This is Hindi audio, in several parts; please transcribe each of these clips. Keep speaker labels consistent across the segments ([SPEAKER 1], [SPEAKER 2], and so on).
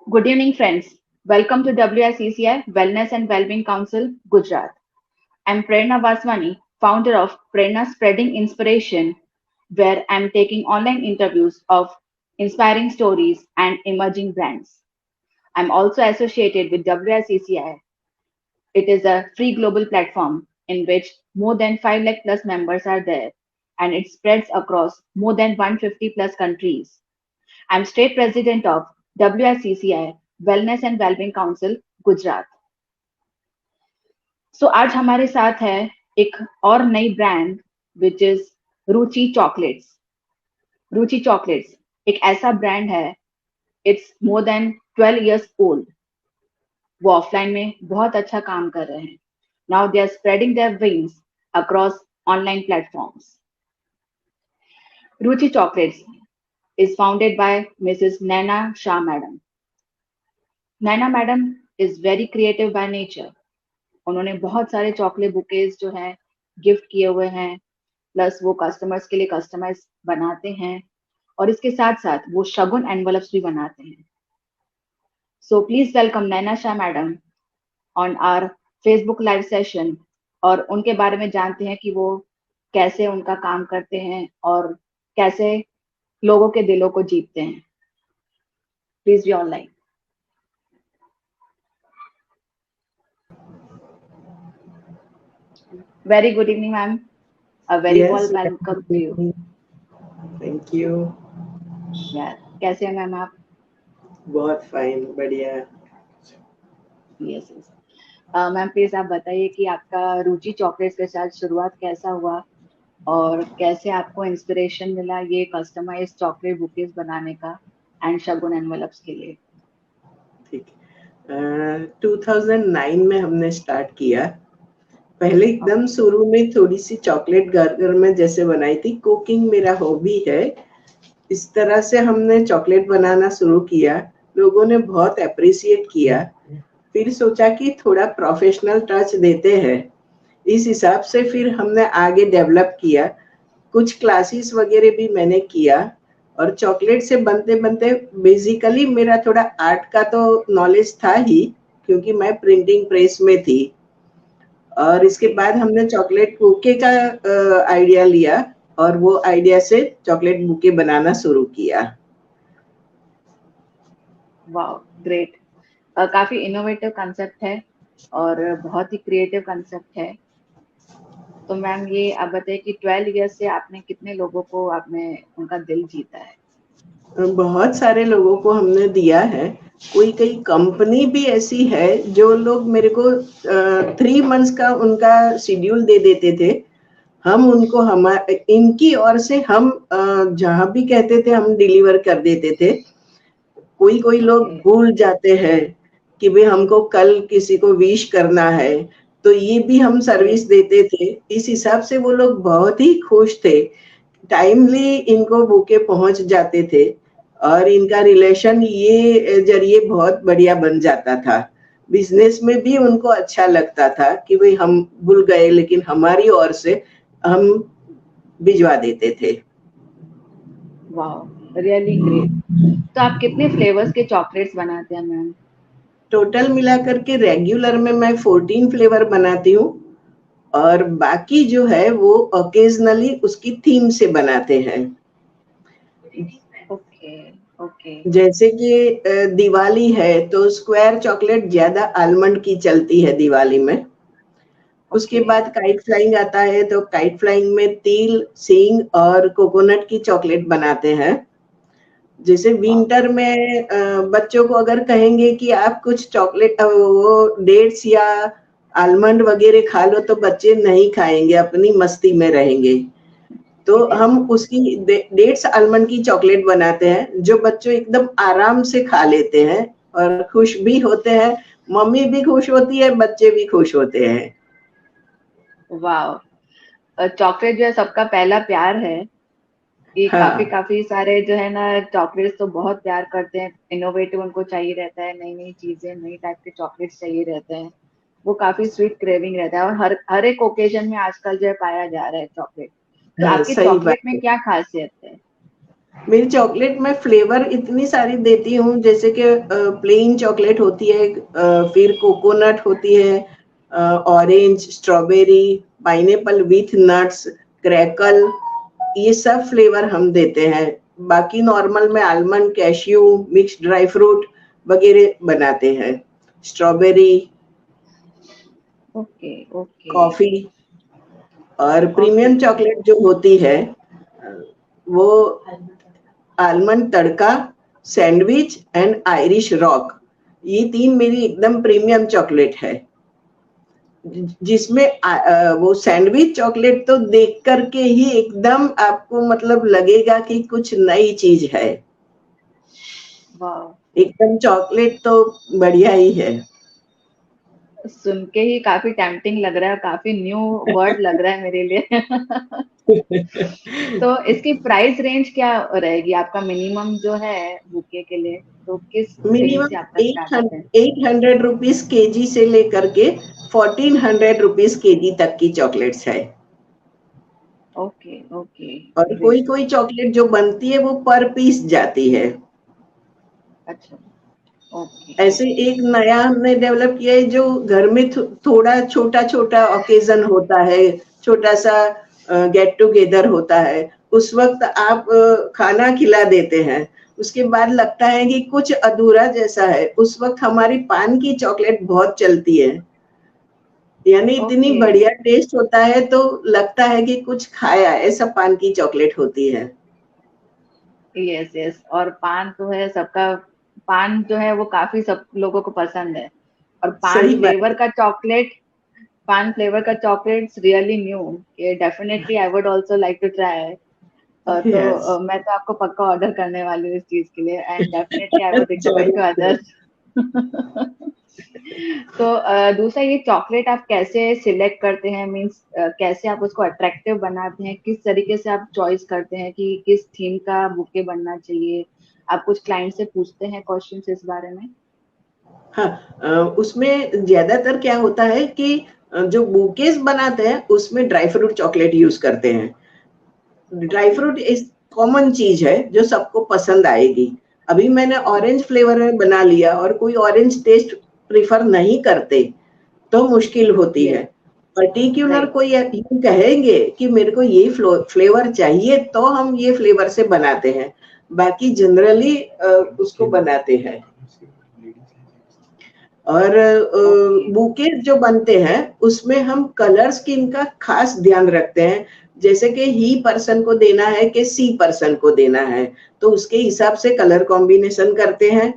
[SPEAKER 1] Good evening, friends. Welcome to WICCI Wellness and Wellbeing Council, Gujarat. I'm Prerna Vaswani, founder of Prerna Spreading Inspiration, where I'm taking online interviews of inspiring stories and emerging brands. I'm also associated with WICCI. It is a free global platform in which more than 5 lakh plus members are there, and it spreads across more than 150 plus countries. I'm state president of WICCI Wellness and Wellbeing Council, Gujarat. सो आज हमारे साथ है एक और नई brand which is Ruchi chocolates. Ruchi chocolates एक ऐसा ब्रांड है, it's more than 12 years old. वो ऑफलाइन में बहुत अच्छा काम कर रहे हैं। Now they are spreading their wings across online platforms. Ruchi chocolates is founded by Mrs. Naina Shah Madam. Naina Madam is very creative by nature. उन्होंने बहुत सारे चॉकलेट बुकेज जो है गिफ्ट किए हुए हैं, प्लस वो कस्टमर्स के लिए कस्टमाइज बनाते हैं और इसके साथ साथ वो शगुन एनवलप्स भी बनाते हैं। So please welcome Naina Shah madam on our Facebook live session और उनके बारे में जानते हैं कि वो कैसे उनका काम करते हैं और कैसे लोगों के दिलों को जीतते हैं। Please be online. Very good evening, ma'am. A very
[SPEAKER 2] Yes,
[SPEAKER 1] warm welcome to you.
[SPEAKER 2] thank you.
[SPEAKER 1] Yeah. कैसे हैं मैम आप?
[SPEAKER 2] बहुत फाइन, बढ़िया।
[SPEAKER 1] Yes yes. मैम प्लीज आप बताइए कि आपका रुचि चॉकलेट्स के साथ शुरुआत कैसा हुआ और कैसे आपको इंस्पिरेशन मिला ये कस्टमाइज चॉकलेट बुकेज बनाने का एंड शगुन एनवलप्स के लिए?
[SPEAKER 2] ठीक। 2009 में हमने स्टार्ट किया। पहले एकदम शुरू में थोड़ी सी चॉकलेट घर में जैसे बनाई थी। कुकिंग मेरा हॉबी है, इस तरह से हमने चॉकलेट बनाना शुरू किया। लोगों ने बहुत अप्रिशिएट किया। फिर सोचा कि थोड़ा प्रोफेशनल टच देते हैं। इस हिसाब से फिर हमने आगे डेवलप किया। कुछ क्लासेस वगैरह भी मैंने किया और चॉकलेट से बनते बनते बेसिकली मेरा थोड़ा आर्ट का तो नॉलेज था ही, क्योंकि मैं प्रिंटिंग प्रेस में थी। और इसके बाद हमने चॉकलेट बुके का आइडिया लिया और वो आइडिया से चॉकलेट बुके बनाना शुरू किया।
[SPEAKER 1] Wow, great. काफी इनोवेटिव कंसेप्ट है और बहुत ही क्रिएटिव कंसेप्ट है। तो मैम ये आप बताइए कि 12 इयर्स से आपने कितने लोगों को आपने उनका दिल जीता है?
[SPEAKER 2] बहुत सारे लोगों को हमने दिया है। कोई कंपनी भी ऐसी है जो लोग मेरे को 3 मंथ्स का उनका शेड्यूल दे देते थे। हम उनको इनकी ओर से हम जहाँ भी कहते थे हम डिलीवर कर देते थे। कोई लोग भूल जाते हैं कि भाई हमको कल किसी को विश करना है, तो ये भी हम सर्विस देते थे। इस हिसाब से वो लोग बहुत ही खुश थे। टाइमली इनको बुके पहुंच जाते थे और इनका रिलेशन ये जरिए बहुत बढ़िया बन जाता था। बिजनेस में भी उनको अच्छा लगता था कि भाई हम भूल गए लेकिन हमारी ओर से हम भिजवा देते थे।
[SPEAKER 1] Wow, really great. तो आप कितने फ्लेवर्स के चॉकलेट्स बनाते हैं मैम?
[SPEAKER 2] टोटल मिलाकर के रेगुलर में मैं 14 फ्लेवर बनाती हूँ और बाकी जो है वो ओकेजनली उसकी थीम से बनाते हैं।
[SPEAKER 1] Okay okay.
[SPEAKER 2] जैसे कि दिवाली है तो स्क्वायर चॉकलेट ज्यादा आलमंड की चलती है दिवाली में। उसके बाद काइट फ्लाइंग आता है तो काइट फ्लाइंग में तिल, सींग और कोकोनट की चॉकलेट बनाते हैं। जैसे विंटर में बच्चों को अगर कहेंगे कि आप कुछ चॉकलेट वो डेट्स या आलमंड वगैरह खा लो तो बच्चे नहीं खाएंगे, अपनी मस्ती में रहेंगे। तो हम उसकी डेट्स आलमंड की चॉकलेट बनाते हैं जो बच्चों एकदम आराम से खा लेते हैं और खुश भी होते हैं। मम्मी भी खुश होती है, बच्चे भी खुश होते हैं।
[SPEAKER 1] वाओ, चॉकलेट जो है सबका पहला प्यार है। ये
[SPEAKER 2] हाँ,
[SPEAKER 1] काफी सारे जो है ना चॉकलेट्स तो बहुत प्यार करते हैं, इनोवेटिव उनको चाहिए रहता है, नई नई चीजें, नई टाइप के चॉकलेट्स चाहिए रहते हैं। वो काफी स्वीट क्रेविंग रहता है और हर एक ओकेजन में आजकल जो है पाया जा रहा है चॉकलेट। तो
[SPEAKER 2] हाँ,
[SPEAKER 1] आपकी
[SPEAKER 2] सही बात
[SPEAKER 1] चॉकलेट में
[SPEAKER 2] है।
[SPEAKER 1] क्या खासियत है?
[SPEAKER 2] मेरी चॉकलेट में फ्लेवर इतनी सारी देती हूँ, जैसे कि प्लेन चॉकलेट होती है, फिर कोकोनट होती है, orange, strawberry, pineapple with nuts, crackle, ये सब फ्लेवर हम देते हैं। बाकी नॉर्मल में almond, cashew, mix dry fruit वगैरह बनाते हैं, स्ट्रॉबेरी,
[SPEAKER 1] ओके ओके
[SPEAKER 2] कॉफी। और
[SPEAKER 1] ओके।
[SPEAKER 2] प्रीमियम चॉकलेट जो होती है वो almond tadka, sandwich and Irish rock, ये 3 मेरी एकदम प्रीमियम चॉकलेट है। जिसमें वो सैंडविच चॉकलेट तो देख करके ही एकदम आपको मतलब लगेगा कि कुछ नई चीज है।
[SPEAKER 1] वाह,
[SPEAKER 2] एकदम चॉकलेट तो बढ़िया ही है।
[SPEAKER 1] सुन के ही काफी टेम्पटिंग लग रहा है, काफी न्यू वर्ड लग रहा है मेरे लिए। तो इसकी प्राइस रेंज क्या रहेगी आपका मिनिमम जो है बुके के लिए, तो किस रेंज
[SPEAKER 2] मिनिमम
[SPEAKER 1] से आपका स्टार्ट होता है?
[SPEAKER 2] 800 रुपीज केजी से लेकर के 1400 रुपीज केजी तक की चॉकलेट्स है।
[SPEAKER 1] Okay okay.
[SPEAKER 2] और कोई
[SPEAKER 1] ग्रेट।
[SPEAKER 2] कोई चॉकलेट जो बनती है वो पर पीस जाती है।
[SPEAKER 1] अच्छा। ओके
[SPEAKER 2] ऐसे
[SPEAKER 1] ओके।
[SPEAKER 2] एक नया हमने डेवलप किया है, जो घर में थोड़ा छोटा छोटा ओकेजन होता है, छोटा सा गेट टुगेदर होता है, उस वक्त आप खाना खिला देते हैं, उसके बाद लगता है कि कुछ अधूरा जैसा है, उस वक्त हमारी पान की चॉकलेट बहुत चलती है। यानी इतनी
[SPEAKER 1] ओके।
[SPEAKER 2] बढ़िया टेस्ट होता है तो लगता है कि कुछ खाया, ऐसा पान की चॉकलेट होती है।
[SPEAKER 1] यस यस, और पान तो है सबका, पान जो है वो काफी सब लोगों को पसंद है। और पान
[SPEAKER 2] सही बात
[SPEAKER 1] फ्लेवर का चॉकलेट, पान फ्लेवर का चॉकलेट्स रियली न्यू, ये definitely I would also like to try.
[SPEAKER 2] है।
[SPEAKER 1] तो
[SPEAKER 2] यस।
[SPEAKER 1] मैं तो आपको पक्का ऑर्डर करने वाली हूँ इस चीज के लिए, and definitely I would recommend to
[SPEAKER 2] जरूर।
[SPEAKER 1] अदर्स। तो दूसरा, ये चॉकलेट आप कैसे सिलेक्ट करते हैं, मींस कैसे आप उसको अट्रैक्टिव बनाते हैं, किस तरीके से आप चॉइस करते हैं कि किस थीम का बुके बनना चाहिए? आप कुछ क्लाइंट से पूछते हैं क्वेश्चंस इस बारे में?
[SPEAKER 2] हाँ, उसमें ज्यादातर क्या होता है कि जो बुकेस बनाते हैं उसमें ड्राई फ्रूट चॉकलेट यूज करते हैं। ड्राई
[SPEAKER 1] ओके
[SPEAKER 2] फ्रूट इस कॉमन चीज है जो सबको पसंद आएगी। अभी मैंने ऑरेंज फ्लेवर में बना लिया और कोई ऑरेंज टेस्ट प्रिफर नहीं करते तो मुश्किल होती है।
[SPEAKER 1] Yes
[SPEAKER 2] particular
[SPEAKER 1] right.
[SPEAKER 2] कोई यूं कहेंगे कि मेरे को ये फ्लेवर चाहिए तो हम ये फ्लेवर से बनाते हैं, बाकी जनरली उसको बनाते हैं। और
[SPEAKER 1] ओके
[SPEAKER 2] बुके जो बनते हैं उसमें हम कलर स्कीम का खास ध्यान रखते हैं, जैसे कि ही पर्सन को देना है कि सी पर्सन को देना है, तो उसके हिसाब से कलर कॉम्बिनेशन करते हैं।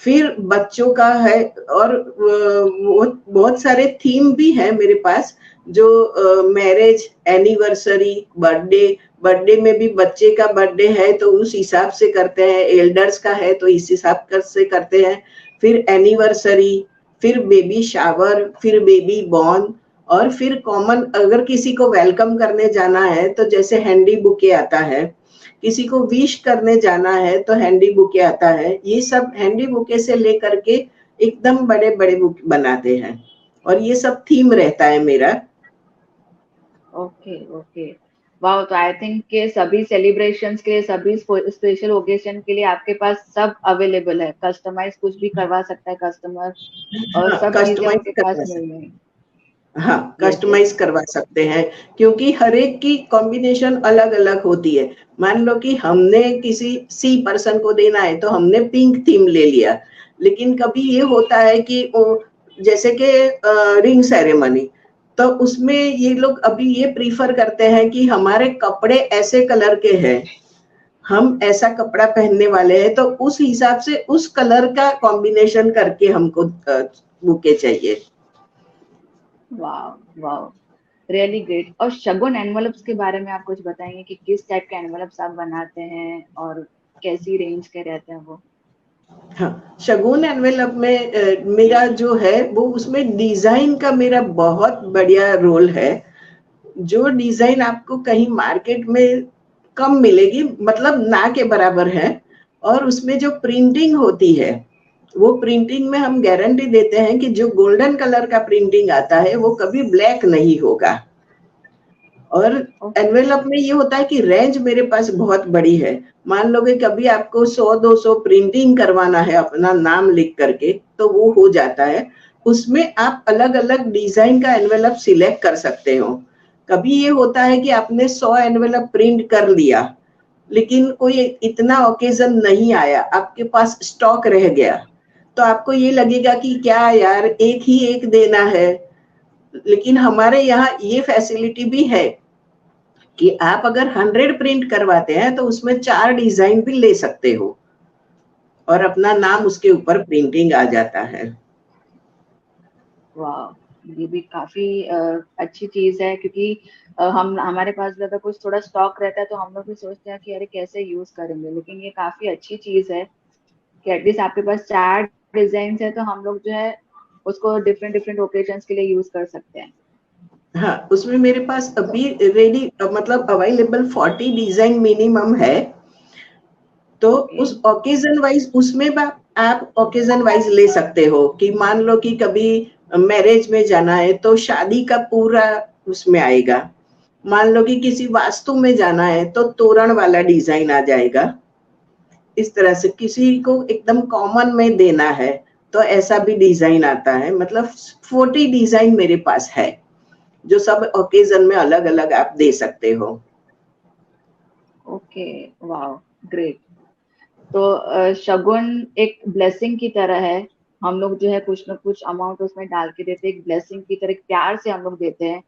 [SPEAKER 2] फिर बच्चों का है, और बहुत सारे थीम भी है मेरे पास, जो मैरिज, एनिवर्सरी, बर्थडे, बर्थडे में भी बच्चे का बर्थडे है तो उस हिसाब से करते हैं, एल्डर्स का है तो इस हिसाब से करते हैं। फिर एनिवर्सरी, फिर बेबी शावर, फिर बेबी बॉर्न, और फिर कॉमन अगर किसी को वेलकम करने जाना है तो जैसे हैंडी बुके आता है, किसी को विश करने जाना है तो हैंडी बुके आता है। ये सब हैंडी बुके से लेकर के एकदम बड़े बड़े बुक बनाते हैं, और ये सब थीम रहता है मेरा।
[SPEAKER 1] Okay okay. वाह, तो आई थिंक के सभी सेलिब्रेशंस के लिए, सभी स्पेशल ओकेजन के लिए आपके पास सब अवेलेबल है, कस्टमाइज कुछ भी करवा सकता है कस्टमर, और
[SPEAKER 2] हाँ,
[SPEAKER 1] सब चीजें
[SPEAKER 2] कस्टमाइज
[SPEAKER 1] आपके पास
[SPEAKER 2] करवा
[SPEAKER 1] मिल
[SPEAKER 2] सकते
[SPEAKER 1] रही हैं।
[SPEAKER 2] हैं। हाँ,
[SPEAKER 1] यस यस।
[SPEAKER 2] कस्टमाइज करवा सकते हैं, क्योंकि हर एक की कॉम्बिनेशन अलग अलग होती है। मान लो कि हमने किसी सी पर्सन को देना है तो हमने पिंक थीम ले लिया, लेकिन कभी ये होता है कि जैसे कि रिंग सेरेमनी, तो उसमें ये लोग अभी ये प्रीफर करते हैं कि हमारे कपड़े ऐसे कलर के हैं, हम ऐसा कपड़ा पहनने वाले हैं, तो उस हिसाब से उस कलर का कॉम्बिनेशन करके हमको बुके चाहिए।
[SPEAKER 1] वाह वाह, रियली ग्रेट। और शगुन एनवलप्स के बारे में आप कुछ बताएंगे कि किस टाइप के एनवलप्स आप बनाते हैं और कैसी रेंज के रहते हैं वो?
[SPEAKER 2] हाँ, शगुन एनवेलप में मेरा जो है वो उसमें डिजाइन का मेरा बहुत बढ़िया रोल है। जो डिजाइन आपको कहीं मार्केट में कम मिलेगी, मतलब ना के बराबर है, और उसमें जो प्रिंटिंग होती है वो प्रिंटिंग में हम गारंटी देते हैं कि जो गोल्डन कलर का प्रिंटिंग आता है वो कभी ब्लैक नहीं होगा। और
[SPEAKER 1] ओके
[SPEAKER 2] एनवेलप में ये होता है कि रेंज मेरे पास बहुत बड़ी है। मान लो कि कभी आपको 100-200 प्रिंटिंग करवाना है अपना नाम लिख करके, तो वो हो जाता है। उसमें आप अलग-अलग डिज़ाइन का एनवेलप सिलेक्ट कर सकते हो। कभी ये होता है कि आपने 100 एनवेलप प्रिंट कर लिया, लेकिन कोई इतना ओकेज़न नहीं आया, आपके पास स्टॉक रह गया, तो आपको ये लगेगा कि क्या यार, एक ही एक देना है। लेकिन हमारे यहाँ ये फैसिलिटी भी है कि आप अगर 100 प्रिंट करवाते हैं तो उसमें 4 डिजाइन भी ले सकते हो और अपना नाम उसके ऊपर प्रिंटिंग आ जाता है।
[SPEAKER 1] वाह, ये भी काफी अच्छी चीज है, क्योंकि हम हमारे पास भी अगर कुछ थोड़ा स्टॉक रहता है तो हम लोग भी सोचते हैं कि अरे कैसे यूज करेंगे, लेकिन ये काफी अच्छी चीज है कि एटलीस्ट आपके पास 4 डिजाइन है तो हम लोग जो है उसको डिफरेंट डिफरेंट ओकेजन्स के लिए यूज कर सकते हैं।
[SPEAKER 2] हाँ, उसमें मेरे पास अभी रेडी मतलब अवेलेबल 40 डिजाइन मिनिमम है। तो
[SPEAKER 1] ओके।
[SPEAKER 2] उस ओकेजन वाइज उसमें आप ओकेजन वाइज ले सकते हो कि मान लो कि कभी मैरिज में जाना है तो शादी का पूरा उसमें आएगा। मान लो कि किसी वास्तु में जाना है तो तोरण वाला डिजाइन आ जाएगा। इस तरह से किसी को एकदम कॉमन में देना है तो ऐसा भी डिजाइन आता है। मतलब 40 डिजाइन मेरे पास है जो सब ओकेजन में अलग अलग आप दे सकते हो।
[SPEAKER 1] ओके। वाह, ग्रेट। तो शगुन एक ब्लेसिंग की तरह है, हम लोग जो है कुछ ना कुछ अमाउंट उसमें डाल के देते हैं, एक ब्लेसिंग की तरह, एक प्यार से हम लोग देते हैं।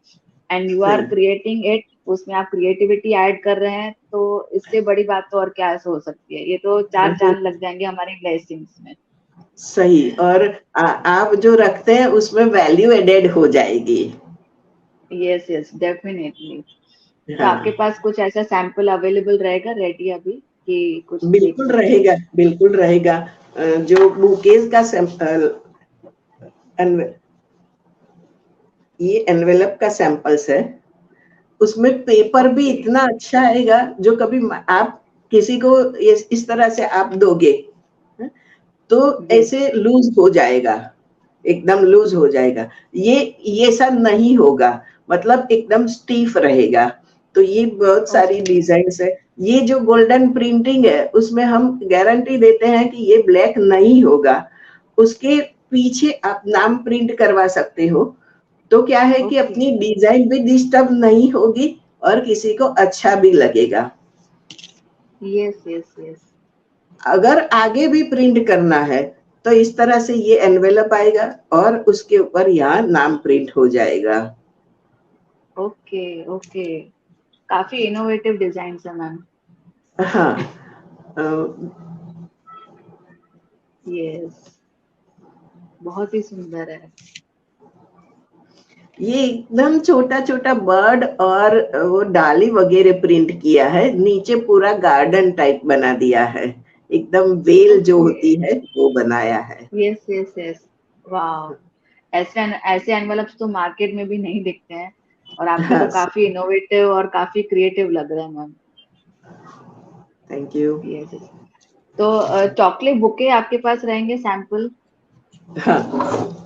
[SPEAKER 1] एंड यू आर
[SPEAKER 2] सही।
[SPEAKER 1] क्रिएटिंग इट, उसमें आप क्रिएटिविटी ऐड कर रहे हैं, तो इससे बड़ी बात तो और क्या हो सकती है। ये तो 4 चांद लग जाएंगे हमारी ब्लेसिंग्स में।
[SPEAKER 2] सही। और आप जो रखते हैं उसमें वैल्यू एडेड हो जाएगी।
[SPEAKER 1] Yes yes, definitely. तो आपके
[SPEAKER 2] हाँ,
[SPEAKER 1] पास कुछ ऐसा सैंपल अवेलेबल रहेगा रेडी अभी कि कुछ देख
[SPEAKER 2] बिल्कुल
[SPEAKER 1] सके?
[SPEAKER 2] रहेगा, बिल्कुल रहेगा। जो बुकेज का सैंपल, ये एनवेलप का सैंपल्स है। उसमें पेपर भी
[SPEAKER 1] ओके।
[SPEAKER 2] इतना अच्छा आएगा जो कभी आप किसी को इस तरह से आप दोगे तो
[SPEAKER 1] यस।
[SPEAKER 2] ऐसे लूज हो जाएगा, एकदम लूज हो जाएगा। ये सब नहीं होगा, मतलब एकदम स्टीफ रहेगा। तो ये बहुत सारी
[SPEAKER 1] ओके।
[SPEAKER 2] डिजाइन्स है। ये जो गोल्डन प्रिंटिंग है उसमें हम गारंटी देते हैं कि ये ब्लैक नहीं होगा। उसके पीछे आप नाम प्रिंट करवा सकते हो, तो क्या है कि
[SPEAKER 1] ओके।
[SPEAKER 2] अपनी डिजाइन भी डिस्टर्ब नहीं होगी और किसी को अच्छा भी लगेगा।
[SPEAKER 1] Yes yes yes.
[SPEAKER 2] अगर आगे भी प्रिंट करना है तो इस तरह से ये एनवेलप आएगा और उसके ऊपर यहाँ नाम प्रिंट हो जाएगा।
[SPEAKER 1] ओके। ओके। काफी इनोवेटिव डिजाइन है मैम।
[SPEAKER 2] हाँ। अ,
[SPEAKER 1] यस, बहुत ही सुंदर है।
[SPEAKER 2] ये एकदम छोटा छोटा बर्ड और वो डाली वगैरह प्रिंट किया है, नीचे पूरा गार्डन टाइप बना दिया है, एकदम बेल जो
[SPEAKER 1] ओके।
[SPEAKER 2] होती है वो बनाया है।
[SPEAKER 1] Yes yes yes. वाह, ऐसे ऐसे एनवलप्स तो मार्केट में भी नहीं दिखते हैं, और आपके तो
[SPEAKER 2] हाँ,
[SPEAKER 1] काफी इनोवेटिव और काफी क्रिएटिव लग रहे हैं ma'am.
[SPEAKER 2] Thank you.
[SPEAKER 1] Yes yes. तो चॉकलेट बुके आपके पास रहेंगे सैंपल?
[SPEAKER 2] हाँ,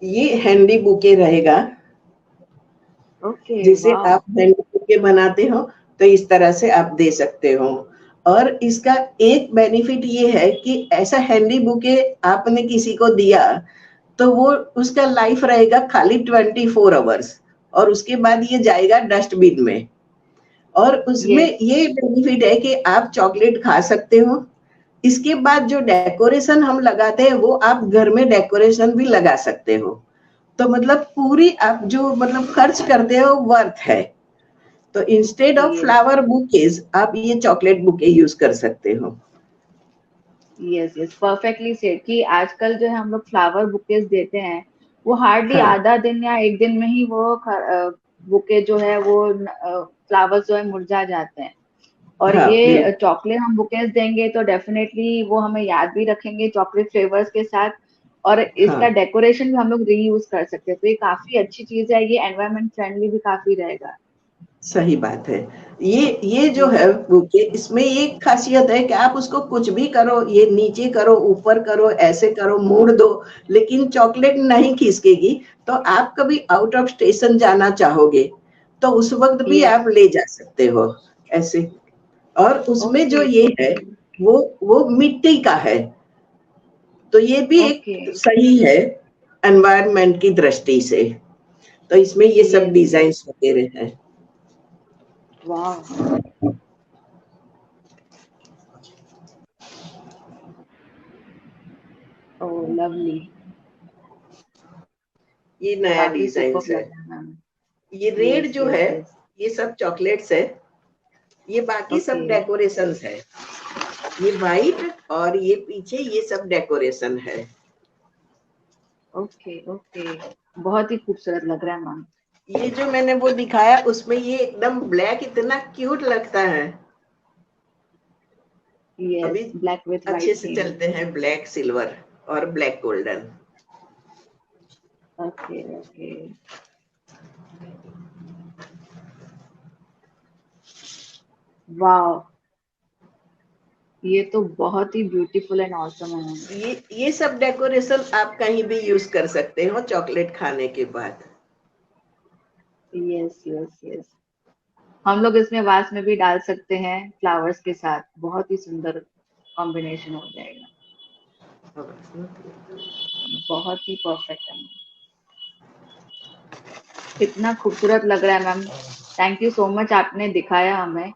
[SPEAKER 2] ये हैंडी बुके रहेगा।
[SPEAKER 1] ओके।
[SPEAKER 2] जिसे
[SPEAKER 1] वाह।
[SPEAKER 2] आप हैंडी बुके बनाते हो तो इस तरह से आप दे सकते हो। और इसका एक बेनिफिट ये है कि ऐसा हैंडी बुके आपने किसी को दिया तो वो उसका लाइफ रहेगा खाली 24 आवर्स और उसके बाद ये जाएगा डस्टबिन में। और उसमें
[SPEAKER 1] यस।
[SPEAKER 2] ये बेनिफिट है कि आप चॉकलेट खा सकते हो। इसके बाद जो डेकोरेशन हम लगाते हैं वो आप घर में डेकोरेशन भी लगा सकते हो। तो मतलब पूरी आप जो मतलब खर्च करते हो वर्थ है। तो instead of
[SPEAKER 1] yes
[SPEAKER 2] flower bouquets आप ये चॉकलेट बुके यूज कर सकते हो।
[SPEAKER 1] यस यस, परफेक्टली सेड कि आजकल जो है हम लोग फ्लावर बुकेज देते हैं, वो हार्डली
[SPEAKER 2] हाँ,
[SPEAKER 1] आधा दिन या एक दिन में ही वो बुके जो है वो फ्लावर्स जो है मुरझा जाते हैं। और
[SPEAKER 2] हाँ,
[SPEAKER 1] ये
[SPEAKER 2] बिल्कुल।
[SPEAKER 1] चॉकलेट हम बुकेज देंगे तो डेफिनेटली वो हमें याद भी रखेंगे चॉकलेट फ्लेवर्स के साथ, और इसका
[SPEAKER 2] हाँ,
[SPEAKER 1] डेकोरेशन भी हम लोग रीयूज कर सकते हैं, तो ये काफी अच्छी चीज है, ये एनवायरमेंट फ्रेंडली भी काफी रहेगा।
[SPEAKER 2] सही बात है। ये जो
[SPEAKER 1] ये
[SPEAKER 2] है बुके, इसमें ये खासियत है कि आप उसको कुछ भी करो, ये नीचे करो, ऊपर करो, ऐसे करो, मोड़ दो, लेकिन चॉकलेट नहीं खिसकेगी। तो आप कभी आउट ऑफ स्टेशन जाना चाहोगे तो उस वक्त भी
[SPEAKER 1] यस।
[SPEAKER 2] आप ले जा सकते हो ऐसे। और उसमें जो
[SPEAKER 1] ओके
[SPEAKER 2] ये है
[SPEAKER 1] ओके
[SPEAKER 2] वो मिट्टी का है, तो ये भी
[SPEAKER 1] ओके।
[SPEAKER 2] एक सही है एनवायरनमेंट की दृष्टि से। तो इसमें ये सब
[SPEAKER 1] यस यस।
[SPEAKER 2] डिजाइन्स वगैरह हैं।
[SPEAKER 1] वाह। ओह लवली।
[SPEAKER 2] ये नया
[SPEAKER 1] काफी
[SPEAKER 2] डिजाइन्स
[SPEAKER 1] सुपर्ब
[SPEAKER 2] है।
[SPEAKER 1] लग रहा है मैम।
[SPEAKER 2] ये रेड
[SPEAKER 1] यस
[SPEAKER 2] जो
[SPEAKER 1] यस
[SPEAKER 2] है,
[SPEAKER 1] यस।
[SPEAKER 2] ये सब चॉकलेट्स है। ये बाकी
[SPEAKER 1] ओके
[SPEAKER 2] सब डेकोरेशंस है। ये व्हाइट और ये पीछे ये सब डेकोरेशन है।
[SPEAKER 1] Okay okay. बहुत ही खूबसूरत लग रहा है मैम।
[SPEAKER 2] ये जो मैंने वो दिखाया उसमें ये एकदम ब्लैक इतना क्यूट लगता है। अभी
[SPEAKER 1] यस, ब्लैक विथ
[SPEAKER 2] अच्छे
[SPEAKER 1] वाइट
[SPEAKER 2] से
[SPEAKER 1] थीम।
[SPEAKER 2] चलते हैं ब्लैक सिल्वर और ब्लैक गोल्डन।
[SPEAKER 1] Okay okay. वाह, ये तो बहुत ही ब्यूटीफुल एंड ऑसम है मैम।
[SPEAKER 2] ये सब डेकोरेशन आप कहीं भी यूज कर सकते हो चॉकलेट खाने के बाद।
[SPEAKER 1] Yes yes yes. हम लोग इसमें वास में भी डाल सकते हैं फ्लावर्स के साथ, बहुत ही सुंदर कॉम्बिनेशन हो जाएगा। बहुत ही परफेक्ट है मैम। कितना खूबसूरत लग रहा है ma'am. Thank you so much, आपने दिखाया हमें।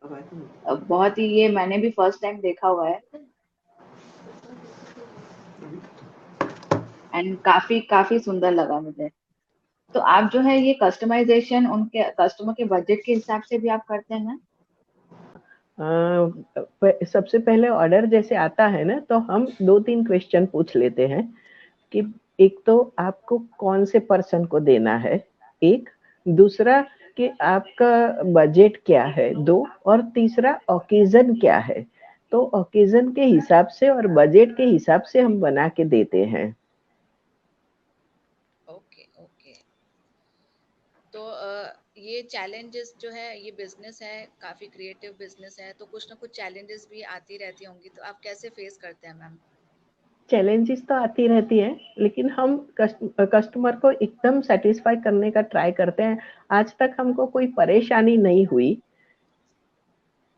[SPEAKER 1] बहुत ही, ये मैंने भी फर्स्ट टाइम देखा हुआ है एंड काफी काफी सुंदर लगा मुझे। तो आप जो है ये कस्टमाइजेशन उनके कस्टमर के बजट के हिसाब से भी आप करते हैं ना?
[SPEAKER 2] सबसे पहले ऑर्डर जैसे आता है ना, तो हम 2-3 क्वेश्चन पूछ लेते हैं कि एक तो आपको कौन से पर्सन को देना है, एक, दूसरा कि आपका बजट क्या है, 2, और तीसरा ओकेजन क्या है। तो ओकेजन के हिसाब से और बजट के हिसाब से हम बना के देते हैं।
[SPEAKER 3] Okay okay. तो ये चैलेंजेस जो है, ये बिजनेस है, काफी क्रिएटिव बिजनेस है, तो कुछ ना कुछ चैलेंजेस भी आती रहती होंगी, तो आप कैसे फेस करते हैं मैम?
[SPEAKER 2] चैलेंजेस तो आती रहती हैं, लेकिन हम कस्टमर को एकदम सेटिस्फाई करने का ट्राई करते हैं। आज तक हमको कोई परेशानी नहीं हुई,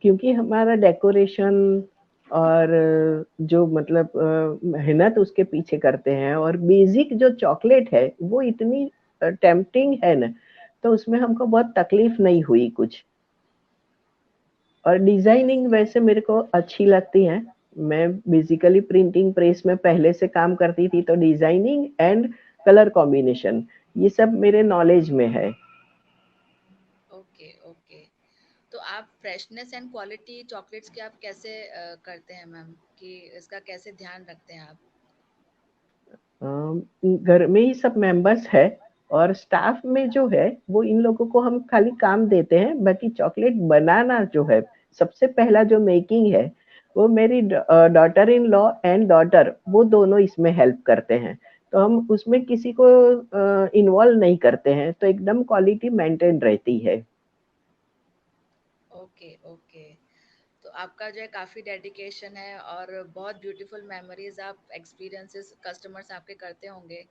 [SPEAKER 2] क्योंकि हमारा डेकोरेशन और जो मतलब मेहनत उसके पीछे करते हैं, और बेसिक जो चॉकलेट है वो इतनी टेम्पटिंग है ना, तो उसमें हमको बहुत तकलीफ नहीं हुई कुछ। और डिजाइनिंग वैसे मेरे को अच्छी लगती है। मैं बेसिकली प्रिंटिंग प्रेस में पहले से काम करती थी, तो डिजाइनिंग एंड कलर कॉम्बिनेशन ये सब मेरे नॉलेज में है।
[SPEAKER 3] Okay okay. तो आप फ्रेशनेस एंड क्वालिटी चॉकलेट्स की आप कैसे करते हैं मैम, कि इसका कैसे ध्यान रखते हैं आप?
[SPEAKER 2] घर में ही सब मेंबर्स है, और स्टाफ में जो है वो इन लोगों को हम खाली काम देते हैं, बाकी चॉकलेट बनाना जो है सबसे पहला जो मेकिंग है वो मेरी daughter in law and daughter, वो दोनों इसमें हेल्प करते हैं। तो हम उसमें किसी को इन्वॉल्व नहीं करते हैं, तो एकदम क्वालिटी मेंटेन रहती है।
[SPEAKER 3] Okay okay. तो आपका जो है काफ़ी डेडिकेशन है, और बहुत ब्यूटीफुल मेमोरीज आप एक्सपीरियंसेस कस्टमर्स आपके करते होंगे।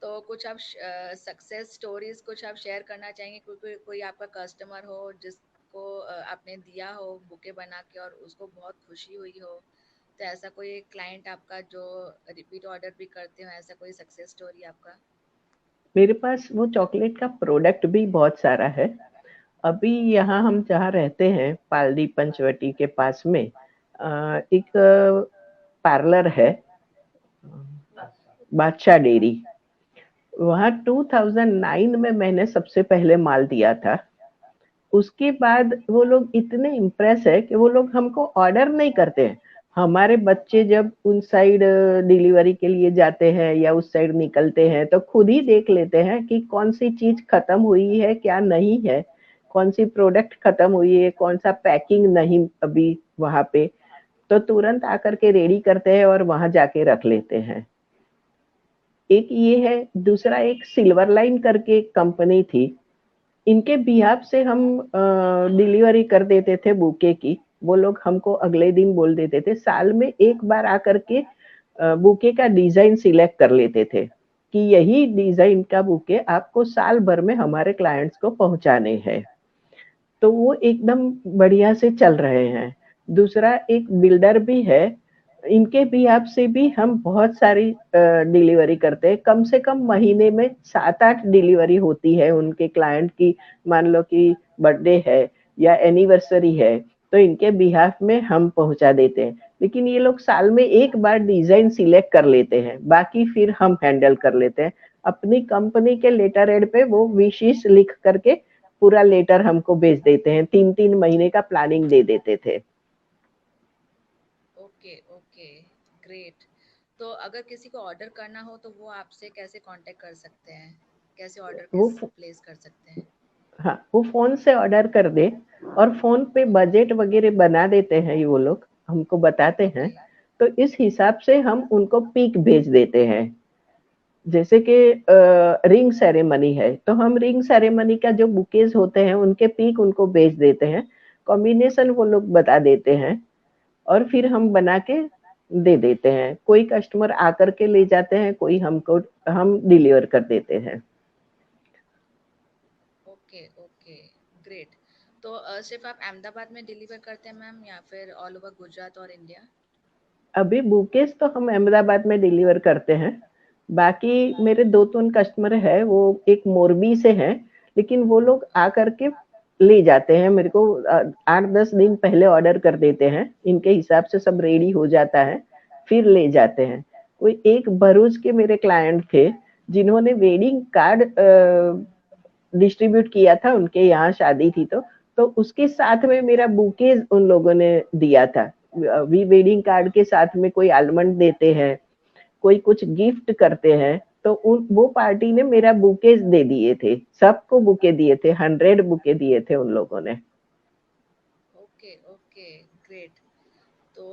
[SPEAKER 3] तो कुछ आप सक्सेस स्टोरीज कुछ आप शेयर करना चाहेंगे? कोई आपका कस्टमर हो जिसको आपने दिया हो बुके बना के और उसको बहुत खुशी हुई हो, तो ऐसा कोई क्लाइंट आपका जो रिपीट ऑर्डर भी करते हो, ऐसा कोई सक्सेस स्टोरी आपका?
[SPEAKER 2] मेरे पास वो चॉकलेट का प्रोडक्ट भी बहुत सारा है। अभी यहाँ हम जहाँ रहते हैं पालड़ी पंचवटी के पास में एक पार्लर है, बादशाह डेयरी। वहाँ 2009 में मैंने सबसे पहले माल दिया था। उसके बाद वो लोग इतने इम्प्रेस है कि वो लोग हमको ऑर्डर नहीं करते हैं। हमारे बच्चे जब उन साइड डिलीवरी के लिए जाते हैं या उस साइड निकलते हैं, तो खुद ही देख लेते हैं कि कौन सी चीज खत्म हुई है क्या नहीं है, कौन सी प्रोडक्ट खत्म हुई है, कौन सा पैकिंग नहीं अभी वहां पे, तो तुरंत आकर के रेडी करते हैं और वहां जाके रख लेते हैं। एक ये है, दूसरा एक सिल्वर लाइन करके कंपनी थी, इनके बिहाफ से हम डिलीवरी कर देते थे बुके की। वो लोग हमको अगले दिन बोल देते थे, साल में एक बार आकर के बुके का डिजाइन सिलेक्ट कर लेते थे कि यही डिजाइन का बुके आपको साल भर में हमारे क्लाइंट्स को पहुंचाने हैं। तो वो एकदम बढ़िया से चल रहे हैं। दूसरा एक बिल्डर भी है, इनके बिहाफ से भी हम बहुत सारी डिलीवरी करते हैं। कम से कम महीने में 7-8 डिलीवरी होती है उनके क्लाइंट की। मान लो कि बर्थडे है या एनिवर्सरी है, तो इनके बिहाफ में हम पहुंचा देते हैं। लेकिन ये लोग साल में एक बार डिजाइन सिलेक्ट कर लेते हैं, बाकी फिर हम हैंडल कर लेते हैं। अपनी कंपनी के लेटर हेड पे वो विशेष लिख करके पूरा लेटर हमको भेज देते हैं। 3-3 महीने का प्लानिंग दे देते थे।
[SPEAKER 3] Okay okay, great. तो अगर किसी को ऑर्डर करना हो तो वो आपसे कैसे कांटेक्ट कर सकते हैं, कैसे ऑर्डर
[SPEAKER 2] वो
[SPEAKER 3] प्लेस कर सकते हैं?
[SPEAKER 2] हाँ, वो फोन से ऑर्डर कर दे और फोन पे बजट वगैरह बना देते हैं, ये वो लोग हमको बताते हैं।
[SPEAKER 3] ओके
[SPEAKER 2] तो इस हिसाब से हम उनको पिक भेज देते हैं। जैसे कि रिंग सेरेमनी है, तो हम रिंग सेरेमनी का जो बुकेज होते हैं उनके पिक उनको भेज देते हैं। कॉम्बिनेशन वो लोग बता देते हैं और फिर हम बना के दे देते हैं। कोई कस्टमर आकर के ले जाते हैं, कोई हम डिलीवर कर देते हैं।
[SPEAKER 3] Okay okay, great. तो सिर्फ आप अहमदाबाद में डिलीवर करते हैं मैम, या फिर ऑल ओवर गुजरात और इंडिया?
[SPEAKER 2] अभी बुकेज तो हम अहमदाबाद में डिलीवर करते हैं। बाकी मेरे 2-3 कस्टमर है, वो एक मोरबी से हैं, लेकिन वो लोग आकर के ले जाते हैं। मेरे को 8-10 दिन पहले ऑर्डर कर देते हैं, इनके हिसाब से सब रेडी हो जाता है, फिर ले जाते हैं। कोई एक भरूच के मेरे क्लाइंट थे, जिन्होंने वेडिंग कार्ड डिस्ट्रीब्यूट किया था, उनके यहाँ शादी थी, तो उसके साथ में मेरा बुकेज उन लोगों ने दिया था। वी वेडिंग कार्ड के साथ में कोई आलमंड देते हैं, कोई कुछ गिफ्ट करते हैं, तो उन वो पार्टी ने मेरा बुकेज दे दिए थे। सबको बुके दिए थे, 100 बुके दिए थे उन लोगों ने।
[SPEAKER 3] Okay okay, great. तो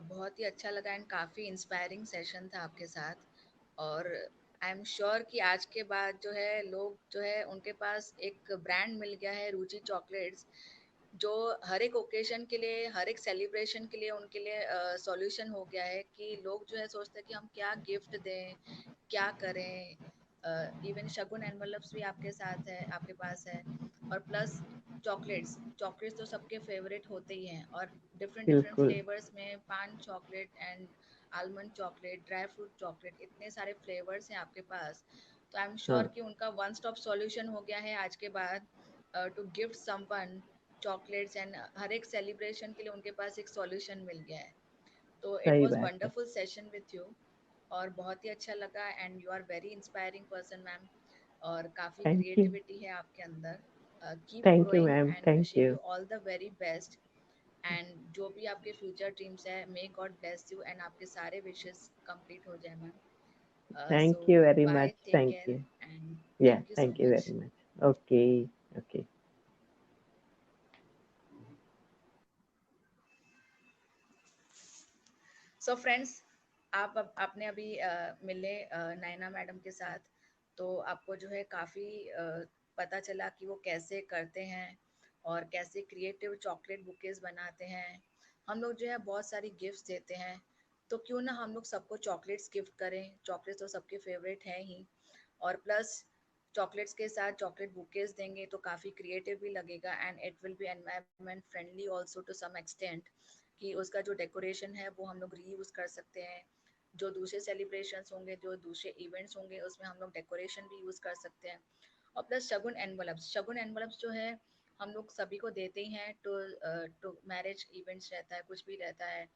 [SPEAKER 3] बहुत ही अच्छा लगा एंड काफ़ी इंस्पायरिंग सेशन था आपके साथ। और आई एम श्योर कि आज के बाद जो है लोग जो है उनके पास एक ब्रांड मिल गया है, रुचि चॉकलेट्स, जो हर एक ओकेजन के लिए, हर एक सेलिब्रेशन के लिए उनके लिए सॉल्यूशन हो गया है। कि लोग जो है सोचते हैं कि हम क्या गिफ्ट दें, क्या करें। इवन शगुन एनवलप्स भी आपके साथ है, आपके पास है। और प्लस चॉकलेट्स, चॉकलेट्स तो सबके फेवरेट होते ही हैं। और डिफरेंट डिफरेंट
[SPEAKER 2] बिल्कुल।
[SPEAKER 3] फ्लेवर्स में पान chocolate and almond chocolate, dry fruit chocolate, इतने सारे फ्लेवर्स हैं आपके पास। तो आई एम श्योर
[SPEAKER 2] हाँ,
[SPEAKER 3] कि उनका वन स्टॉप सॉल्यूशन हो गया है आज के बाद to gift someone chocolates. And हर एक सेलिब्रेशन के लिए उनके पास एक सॉल्यूशन मिल गया है। तो इट
[SPEAKER 2] सही
[SPEAKER 3] वाज
[SPEAKER 2] बात है।
[SPEAKER 3] वंडरफुल सेशन विथ यू, और बहुत ही अच्छा लगा। And you are very inspiring person ma'am, और काफ़ी
[SPEAKER 2] थैंक यू।
[SPEAKER 3] क्रिएटिविटी है आपके अंदर। Keep
[SPEAKER 2] thank you
[SPEAKER 3] growing
[SPEAKER 2] ma'am,
[SPEAKER 3] and
[SPEAKER 2] thank
[SPEAKER 3] wishing
[SPEAKER 2] you.
[SPEAKER 3] You all the very best. And जो भी आपके फ्यूचर ड्रीम्स है, may God bless you and आपके सारे विशेस कंप्लीट हो जाए ma'am. So
[SPEAKER 2] thank you very
[SPEAKER 3] bye,
[SPEAKER 2] much,
[SPEAKER 3] take
[SPEAKER 2] thank
[SPEAKER 3] care
[SPEAKER 2] you.
[SPEAKER 3] And
[SPEAKER 2] yeah,
[SPEAKER 3] thank you so
[SPEAKER 2] thank you
[SPEAKER 3] much.
[SPEAKER 2] Very much. Okay. Okay.
[SPEAKER 3] So friends, आपने अभी मिले नैना मैडम के साथ। तो आपको जो है काफ़ी पता चला कि वो कैसे करते हैं और कैसे क्रिएटिव चॉकलेट बुकेज बनाते हैं। हम लोग जो है बहुत सारी गिफ्ट्स देते हैं, तो क्यों ना हम लोग सबको चॉकलेट्स गिफ्ट करें। चॉकलेट्स तो सबके फेवरेट हैं ही, और प्लस चॉकलेट्स के साथ चॉकलेट बुकेज देंगे तो काफ़ी क्रिएटिव भी लगेगा and it will be environment friendly also to some extent. कि उसका जो डेकोरेशन है वो हम लोग रीयूज़ कर सकते हैं। जो दूसरे सेलिब्रेशंस होंगे, जो दूसरे इवेंट्स होंगे, उसमें हम लोग डेकोरेशन भी यूज़ कर सकते हैं। और प्लस शगुन एनवलप्स जो है हम लोग सभी को देते ही हैं। टू मैरिज इवेंट्स रहता है, कुछ भी रहता है,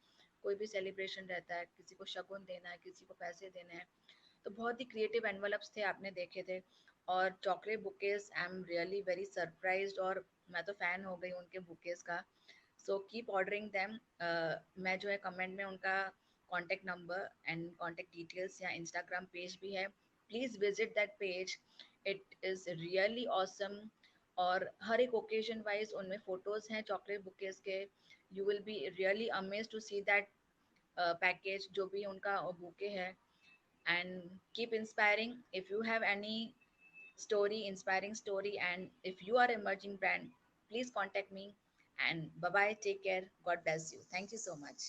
[SPEAKER 3] कोई भी सेलिब्रेशन रहता है, किसी को शगुन देना है, किसी को पैसे देने हैं, तो बहुत ही क्रिएटिव एनवलप्स थे, आपने देखे थे। और chocolate bouquets, I am really very surprised, और मैं तो फ़ैन हो गई उनके बुकेज का। So keep ordering them. मैं जो है कमेंट में उनका contact number and contact details या इंस्टाग्राम पेज भी है, please visit that page. It is really awesome. और हर एक ओकेजन वाइज उनमें फ़ोटोज़ हैं चॉकलेट बुकेज के। You will be really amaze to see that package, जो भी उनका बुके है। And keep inspiring. If you have any story, inspiring story, and if you are emerging brand, please contact me. And bye bye, take care, god bless you, thank you so much.